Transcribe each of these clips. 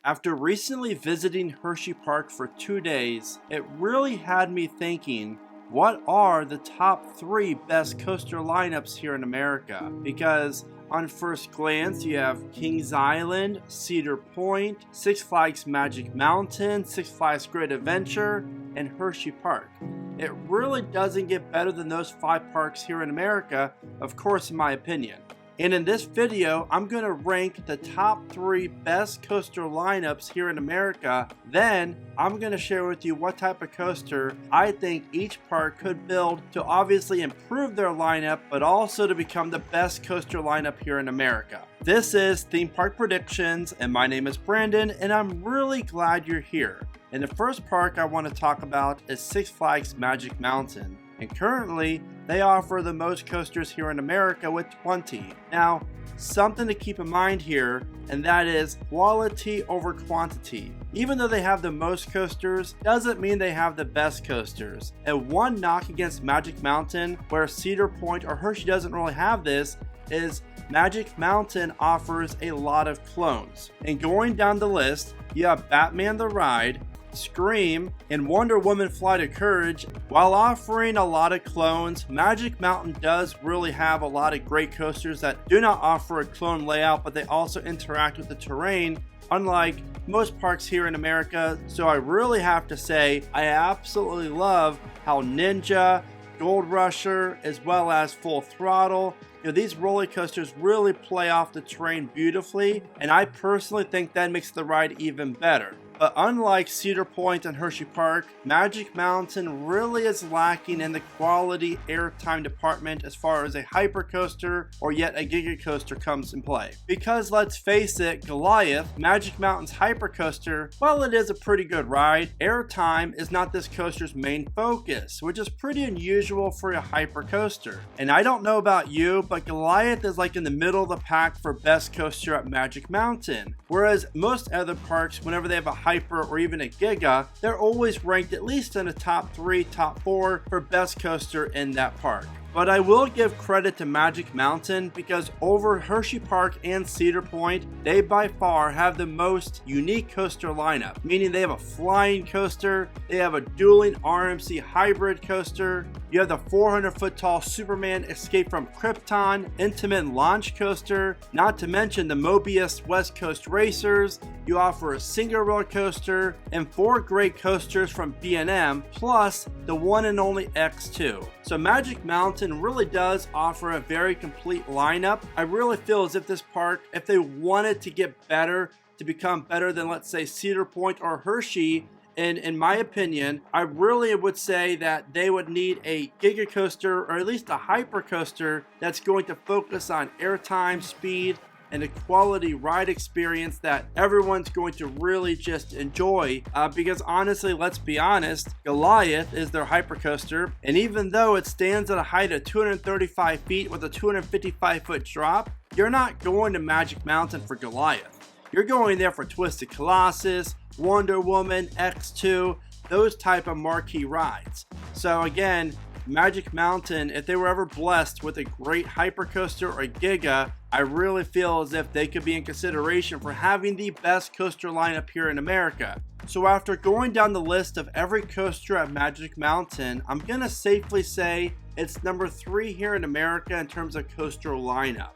After recently visiting Hershey Park for 2 days, it really had me thinking, what are the top 3 best coaster lineups here in America? Because on first glance, you have Kings Island, Cedar Point, Six Flags Magic Mountain, Six Flags Great Adventure, and Hershey Park. It really doesn't get better than those 5 parks here in America, of course, in my opinion. And in this video, I'm going to rank the top 3 best coaster lineups here in America. Then, I'm going to share with you what type of coaster I think each park could build to obviously improve their lineup, but also to become the best coaster lineup here in America. This is Theme Park Predictions, and my name is Brandon, and I'm really glad you're here. And the first park I want to talk about is Six Flags Magic Mountain. And currently, they offer the most coasters here in America with 20. Now, something to keep in mind here, and that is quality over quantity. Even though they have the most coasters, doesn't mean they have the best coasters. And one knock against Magic Mountain, where Cedar Point or Hershey doesn't really have this, is Magic Mountain offers a lot of clones. And going down the list, you have Batman the Ride, Scream, and Wonder Woman Flight of Courage. While offering a lot of clones, Magic Mountain does really have a lot of great coasters that do not offer a clone layout, but they also interact with the terrain, unlike most parks here in America. So I really have to say, I absolutely love how Ninja, Gold Rusher, as well as Full Throttle, these roller coasters really play off the terrain beautifully, and I personally think that makes the ride even better. But unlike Cedar Point and Hershey Park, Magic Mountain really is lacking in the quality airtime department as far as a hypercoaster or yet a giga coaster comes in play. Because let's face it, Goliath, Magic Mountain's hypercoaster, while it is a pretty good ride, airtime is not this coaster's main focus, which is pretty unusual for a hypercoaster. And I don't know about you, but Goliath is like in the middle of the pack for best coaster at Magic Mountain. Whereas most other parks, whenever they have a hyper or even a giga, they're always ranked at least in the top 3, top 4 for best coaster in that park. But I will give credit to Magic Mountain because over Hershey Park and Cedar Point, they by far have the most unique coaster lineup, meaning they have a flying coaster, they have a dueling RMC hybrid coaster, you have the 400-foot tall Superman Escape from Krypton Intamin launch coaster, not to mention the Mobius West Coast Racers. You offer a single roller coaster and 4 great coasters from B&M, plus the one and only X2. So Magic Mountain really does offer a very complete lineup. I really feel as if this park, if they wanted to get better, to become better than, let's say, Cedar Point or Hershey, and in my opinion, I really would say that they would need a giga coaster or at least a hyper coaster that's going to focus on airtime, speed, and a quality ride experience that everyone's going to really just enjoy. Because honestly, let's be honest, Goliath is their hypercoaster, and even though it stands at a height of 235 feet with a 255-foot drop, you're not going to Magic Mountain for Goliath. You're going there for Twisted Colossus, Wonder Woman, X2, those type of marquee rides. So again, Magic Mountain, if they were ever blessed with a great hypercoaster or a giga, I really feel as if they could be in consideration for having the best coaster lineup here in America. So after going down the list of every coaster at Magic Mountain, I'm gonna safely say it's number 3 here in America in terms of coaster lineup.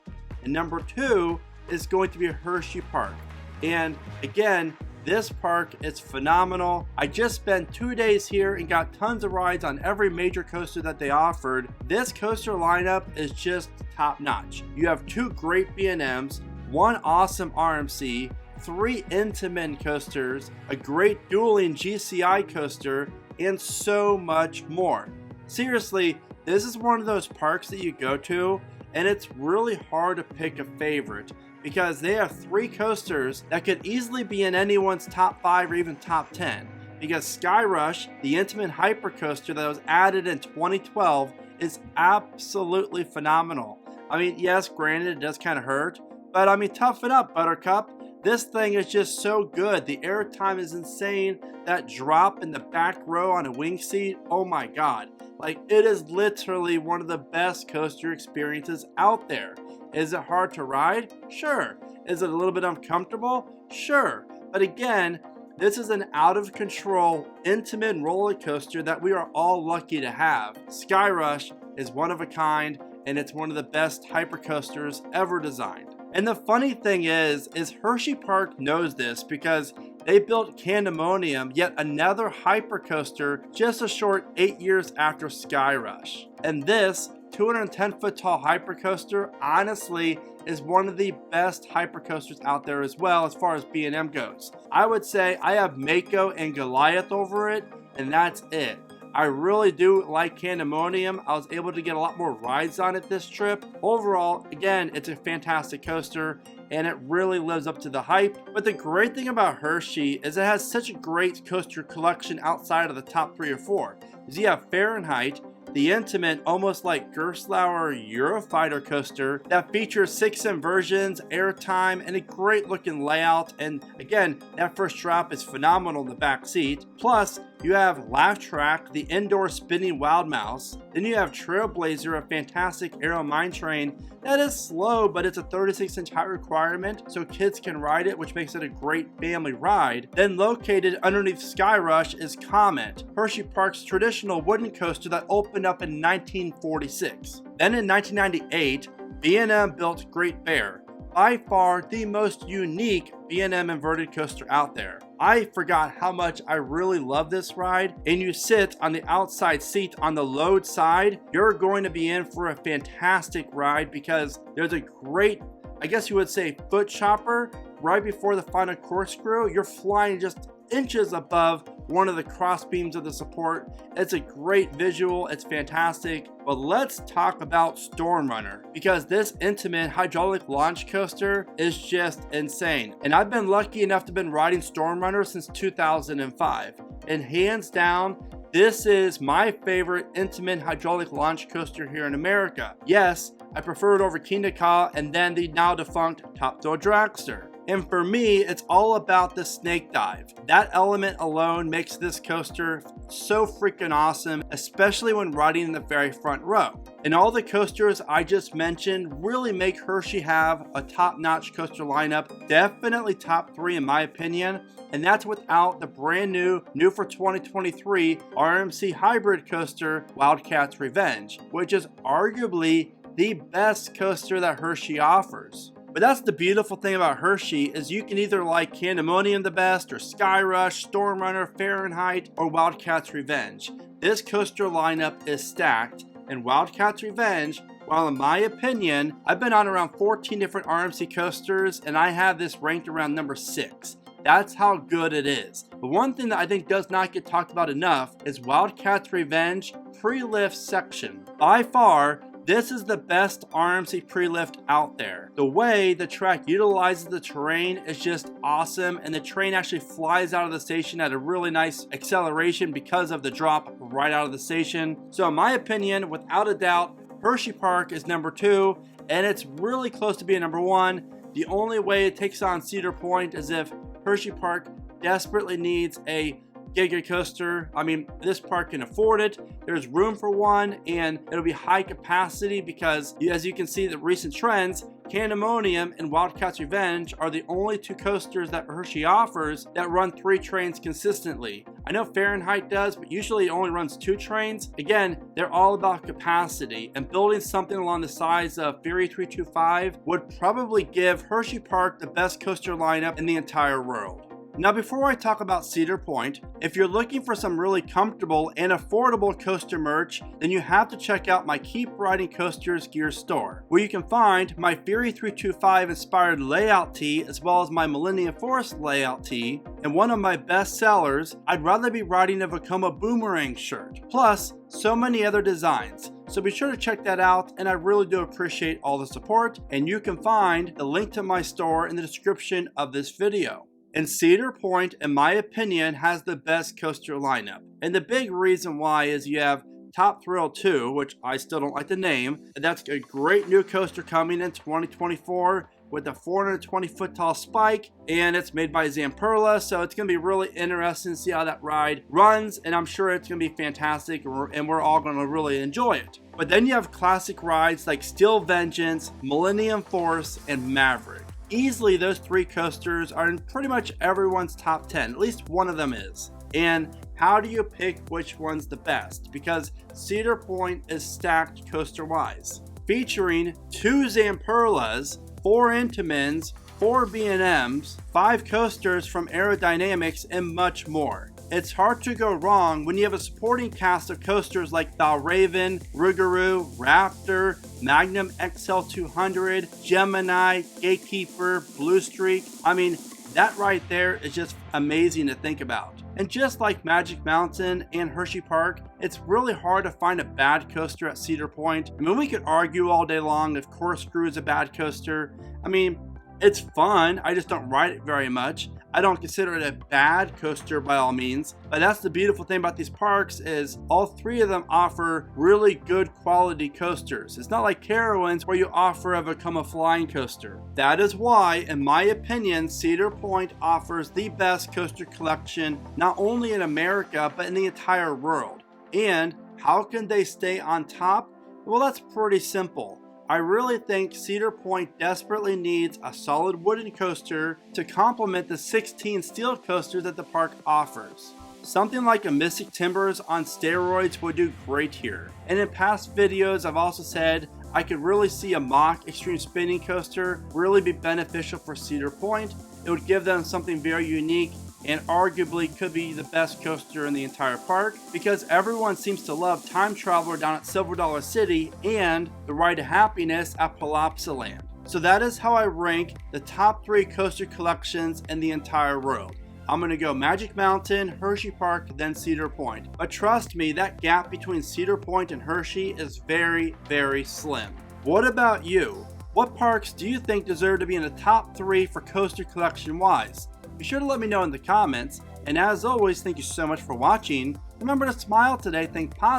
And number 2 is going to be Hershey Park. And again, this park is phenomenal. I just spent 2 days here and got tons of rides on every major coaster that they offered. This coaster lineup is just top notch. You have 2 great B&Ms, 1 awesome RMC, 3 Intamin coasters, a great dueling GCI coaster, and so much more. Seriously, this is one of those parks that you go to and it's really hard to pick a favorite because they have 3 coasters that could easily be in anyone's top 5 or even top 10. Because Sky Rush, the Intamin hypercoaster that was added in 2012, is absolutely phenomenal. I mean, yes, granted, it does kind of hurt, but I mean, tough it up, Buttercup. This thing is just so good. The airtime is insane. That drop in the back row on a wing seat, oh my god. Like, it is literally one of the best coaster experiences out there. Is it hard to ride? Sure. Is it a little bit uncomfortable? Sure. But again, this is an out of control, intimate roller coaster that we are all lucky to have. Sky Rush is one of a kind, and it's one of the best hypercoasters ever designed. And the funny thing is Hershey Park knows this because they built Candemonium, yet another hypercoaster, just a short 8 years after Sky Rush. And this 210-foot tall hypercoaster honestly is one of the best hypercoasters out there as well as far as B&M goes. I would say I have Mako and Goliath over it, and that's it. I really do like Candemonium. I was able to get a lot more rides on it this trip. Overall, again, it's a fantastic coaster and it really lives up to the hype. But the great thing about Hershey is it has such a great coaster collection outside of the top 3 or 4. You have Fahrenheit, the intimate, almost like Gerstlauer Eurofighter coaster that features 6 inversions, airtime, and a great looking layout. And again, that first drop is phenomenal in the back seat. Plus, you have Laugh Track, the indoor spinning Wild Mouse. Then you have Trailblazer, a fantastic aero mine train that is slow, but it's a 36-inch height requirement, so kids can ride it, which makes it a great family ride. Then located underneath Sky Rush is Comet, Hershey Park's traditional wooden coaster that opened up in 1946. Then in 1998, B&M built Great Bear, by far the most unique B&M inverted coaster out there. I forgot how much I really love this ride, and you sit on the outside seat on the load side. You're going to be in for a fantastic ride because there's a great, I guess you would say, foot chopper right before the final corkscrew. You're flying just inches above one of the cross beams of the support. It's a great visual, it's fantastic. But let's talk about Storm Runner, because this intimate hydraulic launch coaster is just insane. And I've been lucky enough to have been riding Storm Runner since 2005. And hands down, this is my favorite intimate hydraulic launch coaster here in America. Yes, I prefer it over Kingda Ka and then the now defunct Top Thrill Dragster. And for me, it's all about the snake dive. That element alone makes this coaster so freaking awesome, especially when riding in the very front row. And all the coasters I just mentioned really make Hershey have a top-notch coaster lineup, definitely top 3 in my opinion. And that's without the brand new for 2023 RMC hybrid coaster, Wildcats Revenge, which is arguably the best coaster that Hershey offers. But that's the beautiful thing about Hershey is you can either like Candemonium the best, or Sky Rush, Storm Runner, Fahrenheit, or Wildcats Revenge. This coaster lineup is stacked, and Wildcats Revenge, while in my opinion, I've been on around 14 different RMC coasters, and I have this ranked around number 6. That's how good it is. But one thing that I think does not get talked about enough is Wildcats Revenge pre-lift section. By far, this is the best RMC pre-lift out there. The way the track utilizes the terrain is just awesome, and the train actually flies out of the station at a really nice acceleration because of the drop right out of the station. So in my opinion, without a doubt, Hershey Park is number 2, and it's really close to being number 1. The only way it takes on Cedar Point is if Hershey Park desperately needs a Giga coaster. I mean, this park can afford it. There's room for one, and it'll be high capacity because, as you can see, the recent trends, Candemonium and Wildcats Revenge are the only 2 coasters that Hershey offers that run 3 trains consistently. I know Fahrenheit does, but usually it only runs 2 trains. Again, they're all about capacity, and building something along the size of Ferry 325 would probably give Hershey Park the best coaster lineup in the entire world. Now, before I talk about Cedar Point, if you're looking for some really comfortable and affordable coaster merch, then you have to check out my Keep Riding Coasters gear store, where you can find my Fury 325 inspired layout tee, as well as my Millennium Forest layout tee, and one of my best sellers, I'd Rather Be Riding a Vekoma Boomerang shirt, plus so many other designs. So be sure to check that out, and I really do appreciate all the support, and you can find the link to my store in the description of this video. And Cedar Point, in my opinion, has the best coaster lineup. And the big reason why is you have Top Thrill 2, which I still don't like the name. And that's a great new coaster coming in 2024 with a 420-foot tall spike. And it's made by Zamperla, so it's going to be really interesting to see how that ride runs. And I'm sure it's going to be fantastic, and we're all going to really enjoy it. But then you have classic rides like Steel Vengeance, Millennium Force, and Maverick. Easily those 3 coasters are in pretty much everyone's top 10, at least one of them is. And how do you pick which one's the best? Because Cedar Point is stacked coaster-wise, featuring 2 Zamperlas, 4 Intamins, 4 B&Ms, 5 coasters from Aerodynamics, and much more. It's hard to go wrong when you have a supporting cast of coasters like Raven, Rougarou, Raptor, Magnum XL200, Gemini, Gatekeeper, Blue Streak. I mean, that right there is just amazing to think about. And just like Magic Mountain and Hershey Park, it's really hard to find a bad coaster at Cedar Point. I mean, we could argue all day long if Corkscrew is a bad coaster. I mean, it's fun, I just don't ride it very much. I don't consider it a bad coaster by all means, but that's the beautiful thing about these parks is all 3 of them offer really good quality coasters. It's not like Carowinds where you offer a Vekoma flying coaster. That is why, in my opinion, Cedar Point offers the best coaster collection not only in America, but in the entire world. And how can they stay on top? Well, that's pretty simple. I really think Cedar Point desperately needs a solid wooden coaster to complement the 16 steel coasters that the park offers. Something like a Mystic Timbers on steroids would do great here. And in past videos I've also said I could really see a mock extreme spinning coaster really be beneficial for Cedar Point. It would give them something very unique and arguably could be the best coaster in the entire park because everyone seems to love Time Traveler down at Silver Dollar City and the Ride to Happiness at Palopsaland. So that is how I rank the top 3 coaster collections in the entire world. I'm going to go Magic Mountain, Hershey Park, then Cedar Point. But trust me, that gap between Cedar Point and Hershey is very, very slim. What about you? What parks do you think deserve to be in the top 3 for coaster collection wise? Be sure to let me know in the comments, and as always, thank you so much for watching. Remember to smile today, think positive.